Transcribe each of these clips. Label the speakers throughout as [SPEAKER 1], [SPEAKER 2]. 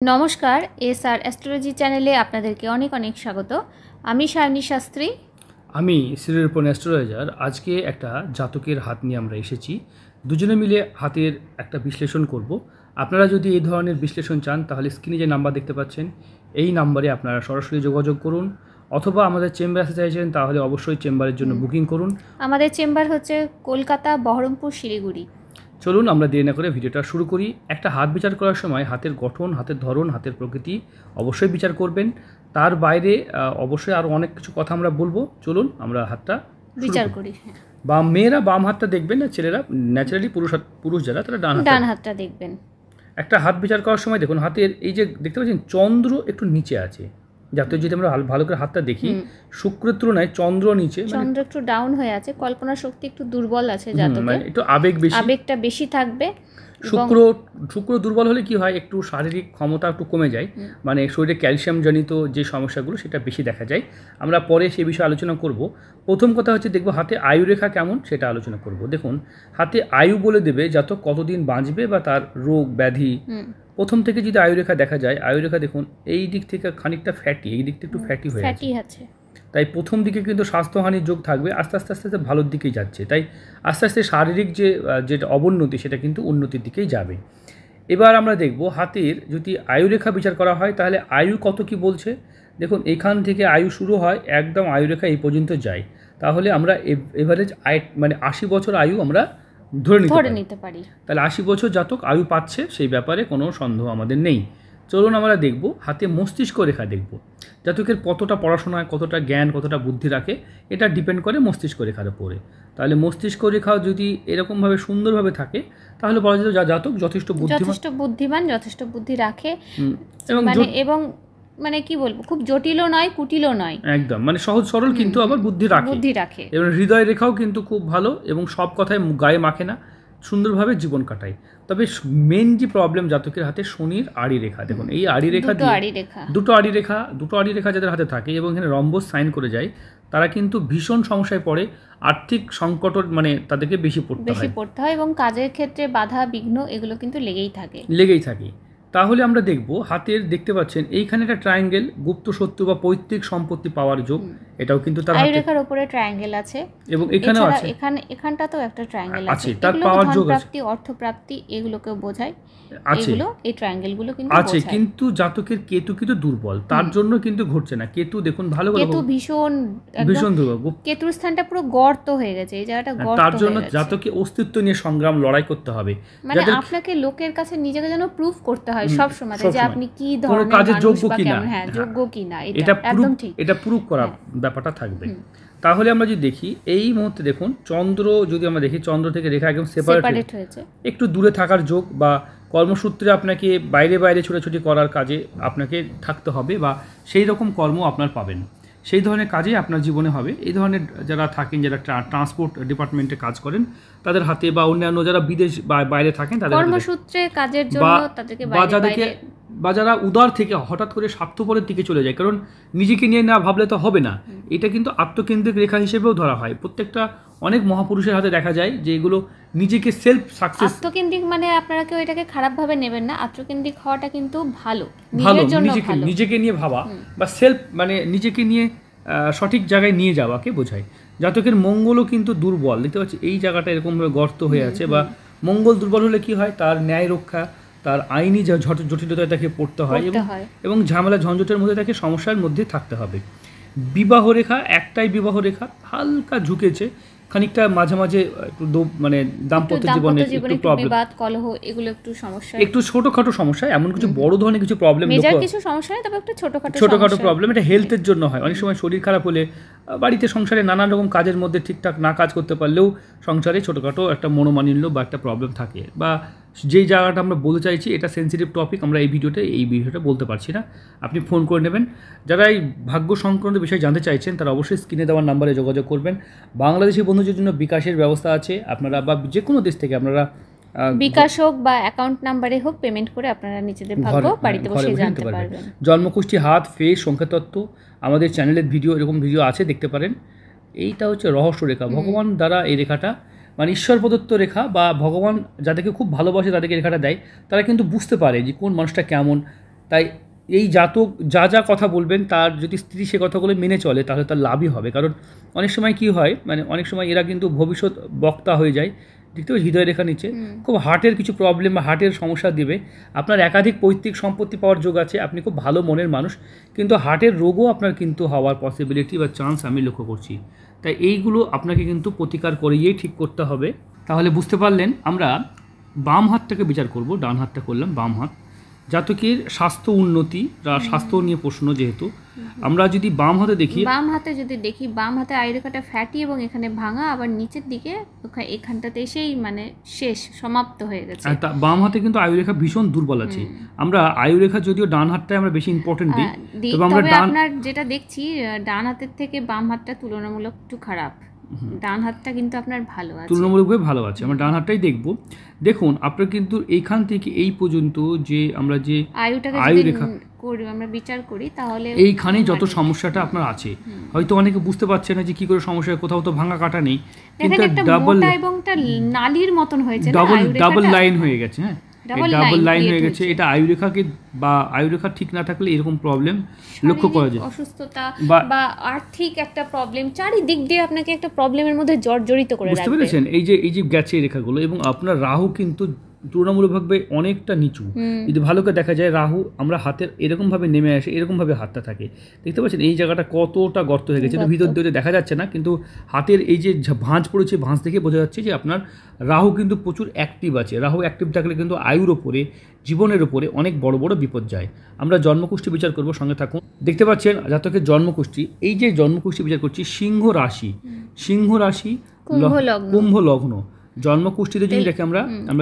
[SPEAKER 1] নমস্কার, SR astrology চ্যানেলে আপনাদেরকে অনেক অনেক স্বাগত। আমি সায়নী শাস্ত্রী।
[SPEAKER 2] আমি শ্রীরূপন অ্যাস্ট্রোলজার। আজকে একটা জাতকের হাত নিয়ে আমরা এসেছি, দুজনে মিলে হাতের একটা বিশ্লেষণ করব। আপনারা যদি এই ধরনের বিশ্লেষণ চান তাহলে স্ক্রিনে যে নাম্বার দেখতে পাচ্ছেন এই নাম্বারে আপনারা সরাসরি যোগাযোগ করুন, অথবা আমাদের চেম্বারে আসতে চাইছেন তাহলে অবশ্যই চেম্বারের জন্য বুকিং করুন।
[SPEAKER 1] আমাদের চেম্বার হচ্ছে কলকাতা, বহরমপুর, শিলিগুড়ি।
[SPEAKER 2] চলুন আমরা দেরি না করে ভিডিওটা শুরু করি। একটা হাত বিচার করার সময় হাতের গঠন, হাতের ধরন, হাতের প্রকৃতি অবশ্যই বিচার করবেন। তার বাইরে অবশ্যই আরও অনেক কিছু কথা আমরা বলবো। চলুন আমরা হাতটা
[SPEAKER 1] বিচার করি।
[SPEAKER 2] মেয়েরা বাম হাতটা দেখবেন, না ছেলেরা ন্যাচারালি পুরুষ যারা তারা ডান
[SPEAKER 1] হাতটা দেখবেন।
[SPEAKER 2] একটা হাত বিচার করার সময় দেখুন হাতের এই যে দেখতে পাচ্ছেন চন্দ্র একটু নিচে আছে। যাতে যদি আমরা ভালো করে হাতটা দেখি, শুক্রের তুলনায় চন্দ্র নিচে,
[SPEAKER 1] চন্দ্র একটু ডাউন হয়ে আছে, কল্পনা শক্তি একটু দুর্বল আছে, জাতকের
[SPEAKER 2] একটু আবেগটা
[SPEAKER 1] বেশি থাকবে।
[SPEAKER 2] শুক্র দুর্বল হলে কি হয়, একটু শারীরিক ক্ষমতা একটু কমে যায়, মানে শরীরে ক্যালসিয়াম জনিত যে সমস্যাগুলো সেটা বেশি দেখা যায়। আমরা পরে সে বিষয়ে আলোচনা করব। প্রথম কথা হচ্ছে দেখবো হাতে আয়ু রেখা কেমন সেটা আলোচনা করব। দেখুন হাতে আয়ু বলে দেবে জাতক কতদিন বাঁচবে বা তার রোগ ব্যাধি। প্রথম থেকে যদি আয়ু রেখা দেখা যায়, আয়ু রেখা দেখুন এই দিক থেকে খানিকটা ফ্যাটি, এই দিকটা একটু ফ্যাটি হয়ে আছে। তাই প্রথম দিকে কিন্তু স্বাস্থ্যহানির যোগ থাকবে, আস্তে আস্তে আস্তে আস্তে ভালোর দিকেই যাচ্ছে। তাই আস্তে আস্তে শারীরিক যেটা অবনতি সেটা কিন্তু উন্নতির দিকেই যাবে। এবার আমরা দেখব হাতের যদি আয়ু রেখা বিচার করা হয় তাহলে আয়ু কত কি বলছে। দেখুন এখান থেকে আয়ু শুরু হয়, একদম আয়ু রেখা এই পর্যন্ত যায়, তাহলে আমরা এভারেজ মানে 80 বছর আয়ু আমরা ধরে নিতে পারি। তাহলে 80 বছর জাতক আয়ু পাচ্ছে, সেই ব্যাপারে কোনো সন্দেহ আমাদের নেই। চলুন আমরা দেখব হাতে মস্তিষ্ক রেখা দেখব। জাতকের কতটা পড়াশোনায়, কতটা জ্ঞান, কতটা বুদ্ধি রাখে, এটা ডিপেন্ড করে মস্তিষ্ক রেখার উপরে। তাহলে মস্তিষ্ক রেখা যদি এরকমভাবে সুন্দরভাবে থাকে তাহলে বলা যায় জাতক যথেষ্ট
[SPEAKER 1] বুদ্ধিমান, যথেষ্ট বুদ্ধি রাখে, এবং মানে কি বলবো, খুব জটিলও নয়, কুটিলও নয়,
[SPEAKER 2] একদম মানে সহজ সরল, কিন্তু আবার বুদ্ধি রাখে। এবং হৃদয় রেখাও কিন্তু খুব ভালো, এবং সব কথায় গায়ে মাখে না, সুন্দরভাবে জীবন কাটায়। তবে মেন যে প্রবলেম জাতকের হাতে শনির আড়ি রেখা। দেখুন এই আড়ি রেখা দুটো আড়ি রেখা যাদের হাতে থাকে এবং এখানে রম্বস সাইন করে যায়, তারা কিন্তু ভীষণ সমস্যায় পড়ে, আর্থিক সংকট মানে তাদেরকে বেশি পড়তে হয়,
[SPEAKER 1] এবং কাজের ক্ষেত্রে বাধা বিঘ্ন এগুলো কিন্তু লেগেই থাকে।
[SPEAKER 2] তাহলে আমরা দেখব হাতের দেখতে পাচ্ছেন এইখানে একটা ট্রায়াঙ্গেল, গুপ্ত শত্রু বা পৈতৃক সম্পত্তি পাওয়ার যোগ, এটাও কিন্তু তার
[SPEAKER 1] আয়ু রেখার উপরে ট্রায়াঙ্গেল আছে, এবং এখানেও আছে, এখানটাতেও একটা ট্রায়াঙ্গেল আছে,
[SPEAKER 2] তার পাওয়ার যোগ আছে,
[SPEAKER 1] প্রাপ্তি, অর্থপ্রাপ্তি এগুলোকেও বোঝায়। এগুলো এই ট্রায়াঙ্গেলগুলো কিন্তু
[SPEAKER 2] আছে, কিন্তু জাতকের কেতু কিন্তু দুর্বল, তার জন্য কিন্তু ঘটছে না। কেতু দেখুন ভালো করে,
[SPEAKER 1] কেতু ভীষণ দুর্বল, কেতুর স্থানটা পুরো গর্ত হয়ে গেছে, এই জায়গাটা গর্ত,
[SPEAKER 2] তার জন্য জাতকে অস্তিত্ব নিয়ে সংগ্রাম লড়াই করতে হবে।
[SPEAKER 1] মানে আপনাকে লোকের কাছে নিজেকে যেন প্রুফ করতে হয় সব সময় যে আপনি কি ধরনের কাজে যোগ্য কিনা, এটা একদম ঠিক,
[SPEAKER 2] এটা প্রুফ করা ব্যাপারটা থাকবে। তাহলে আমরা যদি দেখি এই মুহূর্তে দেখুন চন্দ্র, যদি আমরা দেখি চন্দ্র থেকে রেখা একদম সেপারেট হয়েছে, একটু দূরে থাকার যোগ, বা কর্মসূত্রে আপনাকে বাইরে ছোটাছুটি করার কাজে আপনাকে থাকতে হবে, বা সেই রকম কর্ম আপনার পাবেন, সেই ধরনের কাজে আপনার জীবনে হবে। এই ধরনের যারা থাকেন, যারা ট্রান্সপোর্ট ডিপার্টমেন্টে কাজ করেন তাদের হাতে, বা অন্যান্য যারা বিদেশ বা বাইরে থাকেন তাদের
[SPEAKER 1] কর্মসূত্রে কাজের জন্য তাদেরকে
[SPEAKER 2] বা যারা উদার থেকে হঠাৎ করে স্বার্থপরের দিকে চলে যায়, কারণ নিজেকে নিয়ে না ভাবলে তো হবে না। এটা কিন্তু আত্মকেন্দ্রিক রেখা হিসেবেও ধরা হয়। প্রত্যেকটা অনেক মহাপুরুষের হাতে দেখা যায় যে এগুলো নিজেকে সেলফ সাকসেস।
[SPEAKER 1] আত্মকেন্দ্রিক মানে আপনারা কেউ এটাকে খারাপভাবে নেবেন না, আত্মকেন্দ্রিক হওয়াটা কিন্তু ভালো,
[SPEAKER 2] নিজেকে নিয়ে ভাবা বা সেলফ মানে নিজেকে নিয়ে সঠিক জায়গায় নিয়ে যাওয়াকে বোঝায়। জাতকের মঙ্গলও কিন্তু দুর্বল, দেখতে পাচ্ছি এই জায়গাটা এরকমভাবে গর্ত হয়ে আছে, বা মঙ্গল দুর্বল হলে কি হয়, তার ন্যায় রক্ষা, তার আইনি জটিলতায় তাকে পড়তে হয়, এবং ঝামেলা ঝঞ্ঝটের মধ্যে তাকে সমস্যার মধ্যে থাকতে হবে। বিবাহ রেখা, একটাই বিবাহ রেখা, হালকা ঝুঁকেছে, খানিকটা মাঝে মাঝে একটু মানে দাম্পত্য জীবনে একটু প্রবলেম,
[SPEAKER 1] বিবাদ কলহ, এগুলো একটু সমস্যা,
[SPEAKER 2] একটু ছোটখাটো সমস্যা, এমন কিছু বড় ধরনের কিছু প্রবলেম,
[SPEAKER 1] কিছু সমস্যা নেই, তবে একটু
[SPEAKER 2] ছোটখাটো প্রবলেম। এটা হেলথের জন্য হয়, অনেক সময় শরীর খারাপ হলে, বাড়িতে সংসারে নানান রকম কাজের মধ্যে ঠিকঠাক না কাজ করতে পারলেও সংসারে ছোটোখাটো একটা মনোমালিন্য বা একটা প্রবলেম থাকে, বা যেই জায়গাটা আমরা বলতে চাইছি এটা সেন্সিটিভ টপিক, আমরা এই বিষয়টা বলতে পারছি না, আপনি ফোন করে নেবেন। যারা এই ভাগ্য সংক্রান্ত বিষয়ে জানতে চাইছেন তারা অবশ্যই স্ক্রিনে দেওয়ার নাম্বারে যোগাযোগ করবেন। বাংলাদেশি বন্ধুদের জন্য বিকাশের ব্যবস্থা আছে, আপনারা বা যে কোনো দেশ থেকে আপনারা
[SPEAKER 1] বিকাশ হোক বা অ্যাকাউন্ট নাম্বারে হোক পেমেন্ট করে আপনারা নিজেদের ভাগ্য বাড়িতে বসে জানতে পারবেন।
[SPEAKER 2] জন্মকুষ্ঠী, হাত, ফেস, সংখ্যাতত্ত্ব আমাদের চ্যানেলের এরকম ভিডিও আছে, দেখতে পারেন। এইটা হচ্ছে রহস্য রেখা, ভগবান দ্বারা এই রেখাটা মানে ঈশ্বর প্রদত্ত রেখা, বা ভগবান যাদেরকে খুব ভালোবাসে তাদেরকে রেখাটা দেয়, তারা কিন্তু বুঝতে পারে যে কোন মানুষটা কেমন, তাই এই জাতক যা যা কথা বলবেন তার যদি স্ত্রী সে কথাগুলো মেনে চলে তাহলে তার লাভই হবে। কারণ অনেক সময় কি হয়, মানে অনেক সময় এরা কিন্তু ভবিষ্যৎ বক্তা হয়ে যায়, দেখতে পাচ্ছি হৃদয় রেখা নিচে খুব হার্টের কিছু প্রবলেম বা হার্টের সমস্যা দিবে। আপনার একাধিক পৈতৃক সম্পত্তি পাওয়ার যোগ আছে, আপনি খুব ভালো মনের মানুষ, কিন্তু হার্টের রোগও আপনার কিন্তু হওয়ার পসিবিলিটি বা চান্স আমি লক্ষ্য করছি। তাই এইগুলো আপনাকে কিন্তু প্রতিকার করিয়েই ঠিক করতে হবে। তাহলে বুঝতে পারলেন আমরা বাম হাতটাকে বিচার করব, ডান হাতটা করলাম বাম হাত। জাতকের স্বাস্থ্য উন্নতি, স্বাস্থ্য নিয়ে প্রশ্ন যেহেতু, আমরা যদি বাম হাতে দেখি,
[SPEAKER 1] বাম হাতে আয়ুরেখাটা ফ্যাটি এবং এখানে ভাঙা, আবার নিচের দিকে এখানটাতে এসেই মানে শেষ সমাপ্ত হয়ে গেছে।
[SPEAKER 2] বাম হাতে কিন্তু আয়ুরেখা ভীষণ দুর্বল আছে। আমরা আয়ুরেখা যদিও ডান হাতটাই আমরা বেশি ইম্পর্টেন্ট দিই,
[SPEAKER 1] তবে আপনার যেটা দেখছি ডান হাতের থেকে বাম হাতটা তুলনামূলক একটু খারাপ, ডান হাতটা কিন্তু আপনার ভালো আছে,
[SPEAKER 2] তুলনামূলকভাবে ভালো আছে। আমরা ডান হাতটাই দেখব। দেখুন আপনার কিন্তু এইখান থেকে এই পর্যন্ত যে আমরা যে আয়ুরেখা
[SPEAKER 1] আমরা বিচার করি তাহলে
[SPEAKER 2] এইখানে যত সমস্যাটা আপনার আছে, হয়তো অনেকে বুঝতে পারছে না যে কি করে সমস্যা, কোথাও তো ভাঙা কাটা নেই, কিন্তু
[SPEAKER 1] ডাবল এবং নালীর মতন হয়েছে,
[SPEAKER 2] ডাবল লাইন হয়ে গেছে। হ্যাঁ, ডাবল লাইন হয়ে গেছে। এটা আয়ুরেখাকে বা আয়ুরেখা ঠিক না থাকলে এরকম প্রবলেম লক্ষ্য করা যায়।
[SPEAKER 1] অসুস্থতা বা আর্থিক একটা প্রবলেম, চারিদিক দিয়ে আপনাকে একটা প্রবলেমের মধ্যে জর্জরিত করে রাখবে।
[SPEAKER 2] বুঝতে পেরেছেন? এই যে গেছে রেখাগুলো, এবং আপনার রাহু কিন্তু তুলনামূলকভাবে অনেকটা নিচু। যদি ভালো করে দেখা যায় রাহু আমরা হাতের এরকমভাবে নেমে আসে, এরকমভাবে হাতটা থাকে, দেখতে পাচ্ছেন এই জায়গাটা কতটা গর্ত হয়ে গেছে। ভিতর দিয়ে দেখা যাচ্ছে না, কিন্তু হাতের এই যে ভাঁজ পড়েছে, ভাঁজ থেকে বোঝা যাচ্ছে যে আপনার রাহু কিন্তু প্রচুর অ্যাক্টিভ আছে। রাহু অ্যাক্টিভ থাকলে কিন্তু আয়ুর ওপরে, জীবনের ওপরে অনেক বড় বড় বিপদ যায়। আমরা জন্মকুষ্ঠী বিচার করব, সঙ্গে থাকুন। দেখতে পাচ্ছেন জাতকের জন্মকুষ্ঠী, এই যে জন্মকুষ্ঠী বিচার করছি সিংহ রাশি, কুম্ভ লগ্ন। জন্মকুষ্ঠীতে যদি দেখি আমরা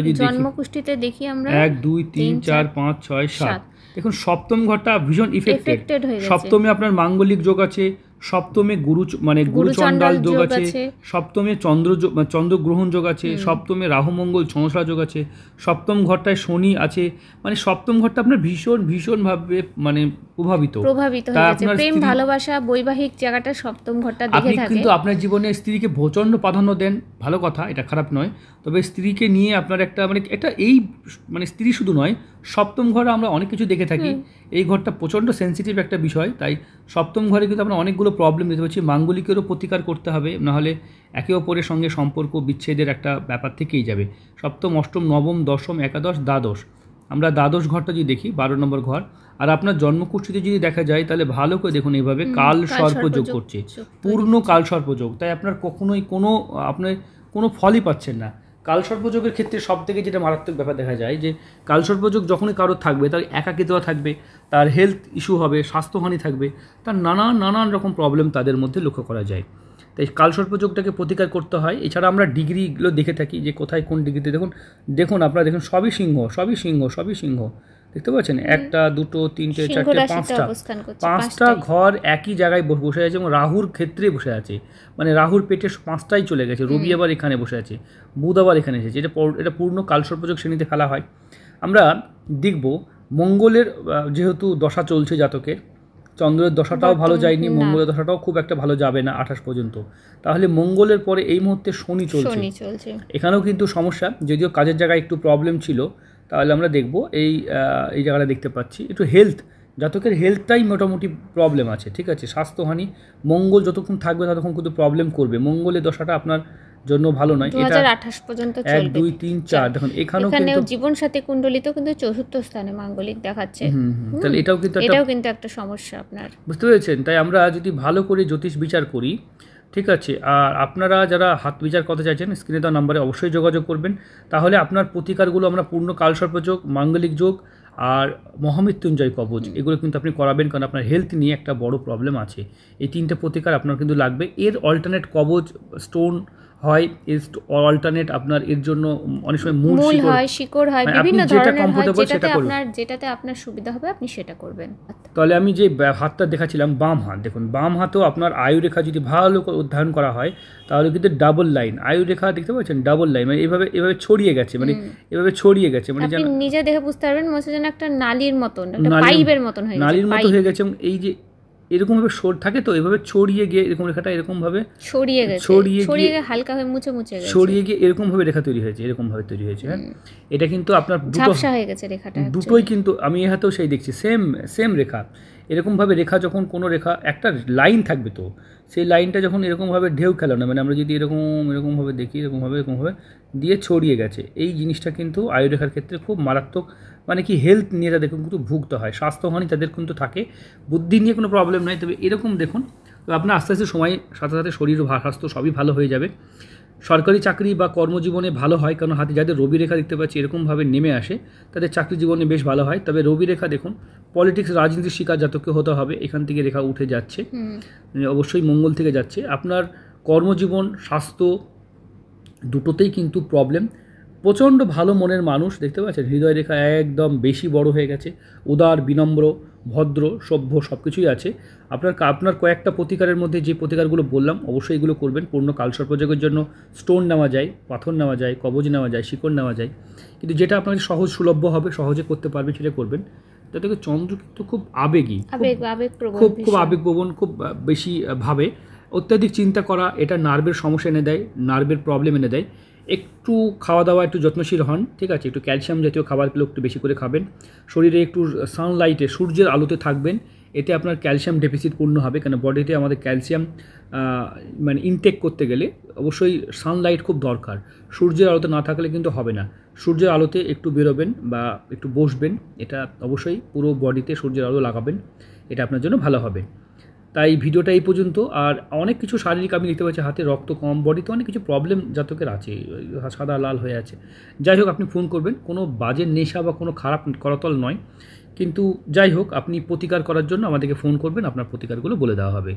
[SPEAKER 2] যদি
[SPEAKER 1] জন্মকুষ্ঠীতে দেখি আমরা
[SPEAKER 2] 1 2 3 4 5 6 7, দেখুন সপ্তম ঘরটা ভীষণ ইফেক্টেড। সপ্তমে আপনার মাঙ্গলিক যোগ আছে, সপ্তমে গুরুচণ্ডাল যোগ আছে, সপ্তমে চন্দ্রগ্রহণ যোগ আছে, সপ্তমে রাহু মঙ্গল ছনসা যোগ আছে, সপ্তম ঘরটায় শনি আছে। মানে সপ্তম ঘরটা আপনার ভীষণ ভাবে মানে প্রভাবিত
[SPEAKER 1] হয়ে গেছে। প্রেম ভালোবাসা বৈবাহিক জায়গাটা সপ্তম ঘরটা দেখে থাকে।
[SPEAKER 2] আপনি কিন্তু আপনার জীবনে স্ত্রীকে প্রচন্ড প্রাধান্য দেন, ভালো কথা, এটা খারাপ নয়। তবে স্ত্রীকে নিয়ে আপনার একটা স্ত্রী শুধু নয়, সপ্তম ঘরে আমরা অনেক কিছু দেখে থাকি। এই ঘরটা প্রচণ্ড সেন্সিটিভ একটা বিষয়, তাই সপ্তম ঘরে কিন্তু আমরা অনেকগুলো প্রবলেম দিতে পারছি। মাঙ্গলিকেরও প্রতিকার করতে হবে, নাহলে একে অপরের সঙ্গে সম্পর্ক বিচ্ছেদের একটা ব্যাপার থেকেই যাবে। সপ্তম, অষ্টম, নবম, দশম, একাদশ, দ্বাদশ, আমরা দ্বাদশ ঘরটা যদি দেখি 12 নম্বর ঘর, আর আপনার জন্মকুষ্ঠীতে যদি দেখা যায় তাহলে ভালো করে দেখুন, এইভাবে কাল সর্পযোগ করছে, পূর্ণ কাল সর্পযোগ। তাই আপনার কখনোই কোনো ফলই পাচ্ছেন না। কালসর্পযোগের ক্ষেত্রে সব থেকে যেটা মারাত্মক ব্যাপার দেখা যায় যে কালসর্পযোগ যখনই কারোর থাকবে তার একাকিত্ব থাকবে, তার হেলথ ইস্যু হবে, স্বাস্থ্যহানি থাকবে, তার নানান রকম প্রবলেম তাদের মধ্যে লক্ষ্য করা যায়। তাই কালসর্পযোগটাকে প্রতিকার করতে হয়। এছাড়া আমরা ডিগ্রিগুলো দেখে থাকি যে কোথায় কোন ডিগ্রিতে, দেখুন আপনারা দেখুন সবই সিংহ দেখতে পাচ্ছেন, 1 2 3 4 5টা ঘর একই জায়গায় বসে আছে এবং রাহুর ক্ষেত্রে বসে আছে। মানে রাহুর পেটে 5টাই চলে গেছে, রবি আবার এখানে বসে আছে, বুধ আবার এখানে এসেছে। এটা পূর্ণ কালসর্পযোগ শ্রেণীতে ফেলা হয়। আমরা দেখব মঙ্গলের যেহেতু দশা চলছে জাতকের, চন্দ্রের দশাটাও ভালো যায়নি, মঙ্গলের দশাটাও খুব একটা ভালো যাবে না 28 পর্যন্ত। তাহলে মঙ্গলের পরে এই মুহূর্তে শনি চলছে। এখানেও কিন্তু সমস্যা, যদিও কাজের জায়গায় একটু প্রবলেম ছিল। তাহলে আমরা দেখব এই জায়গাটা দেখতে পাচ্ছি একটু হেলথ, জাতকের হেলথটাই মোটামুটি প্রবলেম আছে, ঠিক আছে। স্বাস্থ্যহানি, মঙ্গল যতক্ষণ থাকবে ততক্ষণ কিন্তু প্রবলেম করবে। মঙ্গলের দশাটা আপনার জন্য ভালো নয়।
[SPEAKER 1] 2028 পর্যন্ত চলবে।
[SPEAKER 2] 1 2 3 4 দেখুন এখানেও কিন্তু
[SPEAKER 1] জীবনসাথী কুণ্ডলিতেও কিন্তু চতুর্থ স্থানে মাঙ্গলিক দেখাচ্ছে।
[SPEAKER 2] তাহলে এটাও
[SPEAKER 1] কিন্তু একটা সমস্যা আপনার,
[SPEAKER 2] বুঝতে পেরেছেন। তাই আমরা যদি ভালো করে জ্যোতিষ বিচার করি, ঠিক আছে। আর আপনারা যারা হাত বিচার করতে চাইছেন স্ক্রিনে দেওয়া নাম্বারে অবশ্যই যোগাযোগ করবেন। তাহলে আপনার প্রতিকারগুলো আমরা পূর্ণ কালসর্পযোগ, মাঙ্গলিক যোগ আর মহামৃত্যুঞ্জয় কবচ এগুলো কিন্তু আপনি করাবেন, কারণ আপনার হেলথ নিয়ে একটা বড় প্রবলেম আছে। এই 3টে প্রতিকার আপনার কিন্তু লাগবে। এর অল্টারনেট কবচ স্টোন হয়, অল্টারনেট আপনার এর জন্য অনেক সময় মূল হয়,
[SPEAKER 1] শিকড় হয়, বিভিন্ন ধরনের হয়, যেটাতে আপনার সুবিধা হবে আপনি সেটা করবেন।
[SPEAKER 2] তাহলে আমি যে হাতটা দেখাচ্ছিলাম বাম হাত, দেখুন বাম হাতেও আপনার আয়ুরেখা যদি ভালো করে অধ্যয়ন করা হয় তাহলে কিন্তু ডাবল লাইন আয়ুরেখা দেখতে পাচ্ছেন, ডাবল লাইন মানে এভাবে ছড়িয়ে গেছে, মানে এভাবে ছড়িয়ে গেছে, মানে
[SPEAKER 1] আপনি নিজে দেখে বুঝতে পারবেন মনে হচ্ছে যেন একটা নালীর মতন, একটা পাইপের মতন হয়ে গেছে,
[SPEAKER 2] নালীর মতো হয়ে গেছে। এবং এই যে এরকমভাবে থাকে তো এভাবে ছড়িয়ে গিয়ে এরকম রেখাটা এরকমভাবে ছড়িয়ে গিয়ে
[SPEAKER 1] হালকা হয়ে মুছে গেছে,
[SPEAKER 2] ছড়িয়ে গিয়ে এরকমভাবে রেখা তৈরি হয়েছে, এরকমভাবে তৈরি হয়েছে। হ্যাঁ, এটা কিন্তু আপনার
[SPEAKER 1] ঝাপসা হয়ে গেছে রেখাটা,
[SPEAKER 2] দুটোই কিন্তু আমি এই হাতেও সেই দেখছি সেম রেখা। এরকমভাবে রেখা যখন কোনো রেখা একটা লাইন থাকবে, তো সেই লাইনটা যখন এরকমভাবে ঢেউ খেলানো, মানে আমরা যদি এরকমভাবে দেখি, এরকমভাবে দিয়ে ছড়িয়ে গেছে, এই জিনিসটা কিন্তু আয়ুরেখার ক্ষেত্রে খুব মারাত্মক, মানে কি হেলথ নিয়ে তাদের কিন্তু ভুগতে হয়, স্বাস্থ্যহানি তাদের কিন্তু থাকে। বুদ্ধি নিয়ে কোনো প্রবলেম নাই, তবে এরকম দেখুন, তো আপনার আস্তে আস্তে সময়ের সাথে সাথে শরীর ও স্বাস্থ্য সবই ভালো হয়ে যাবে। সরকারি চাকরি বা কর্মজীবনে ভালো হয়, কারণ হাতে যাদের রবি রেখা দেখতে পাচ্ছি এরকমভাবে নেমে আসে, তাদের চাকরি জীবনে বেশ ভালো হয়। তবে রবি রেখা দেখুন, পলিটিক্স রাজনীতির শিকার জাতককে হতে হবে, এখান থেকে রেখা উঠে যাচ্ছে, অবশ্যই মঙ্গল থেকে যাচ্ছে। আপনার কর্মজীবন, স্বাস্থ্য দুটোতেই কিন্তু প্রবলেম। প্রচণ্ড ভালো মনের মানুষ দেখতে পাচ্ছেন, হৃদয় রেখা একদম বেশি বড় হয়ে গেছে, উদার, বিনম্র, ভদ্র, সভ্য সব কিছুই আছে। আপনার কয়েকটা প্রতিকারের মধ্যে যে প্রতিকারগুলো বললাম অবশ্যই এগুলো করবেন। পূর্ণ কালসর্পযোগের জন্য স্টোন নেওয়া যায়, পাথর নেওয়া যায়, কবজ নেওয়া যায়, শিকড় নেওয়া যায়, কিন্তু যেটা আপনার সহজ সুলভ্য হবে, সহজে করতে পারবেন সেটা করবেন। তাতে চন্দ্র কিন্তু খুব আবেগী, খুব আবেগপ্রবণ, খুব বেশি ভাবে, অত্যাধিক চিন্তা করা, এটা নার্ভের সমস্যা এনে দেয়, নার্ভের প্রবলেম এনে দেয়। একটু খাওয়া দাওয়া একটু যত্নশীল হন, ঠিক আছে, একটু ক্যালসিয়াম জাতীয় খাবারগুলো একটু বেশি করে খাবেন, শরীরে একটু সানলাইটে, সূর্যের আলোতে থাকবেন, এতে আপনার ক্যালসিয়াম ডেফিসিট পূর্ণ হবে। কারণ বডিতে আমাদের ক্যালসিয়াম মানে ইনটেক করতে গেলে অবশ্যই সানলাইট খুব দরকার, সূর্যের আলোতে না থাকলে কিন্তু হবে না। সূর্যের আলোতে একটু বেরোবেন বা একটু বসবেন, এটা অবশ্যই পুরো বডিতে সূর্যের আলো লাগাবেন, এটা আপনার জন্য ভালো হবে। তাই ভিডিওটা এই পর্যন্ত। আর অনেক কিছু শারীরিক আমি দেখতে পাচ্ছি, হাতে রক্ত কম, বডিতে অনেক কিছু প্রবলেম জাতকের আছে, সাদা লাল হয়ে আছে। যাই হোক, আপনি ফোন করবেন, কোনো বাজে নেশা বা কোনো খারাপ করতল নয়, কিন্তু যাই হোক আপনি প্রতিকার করার জন্য আমাদেরকে ফোন করবেন, আপনার প্রতিকারগুলো বলে দেওয়া হবে।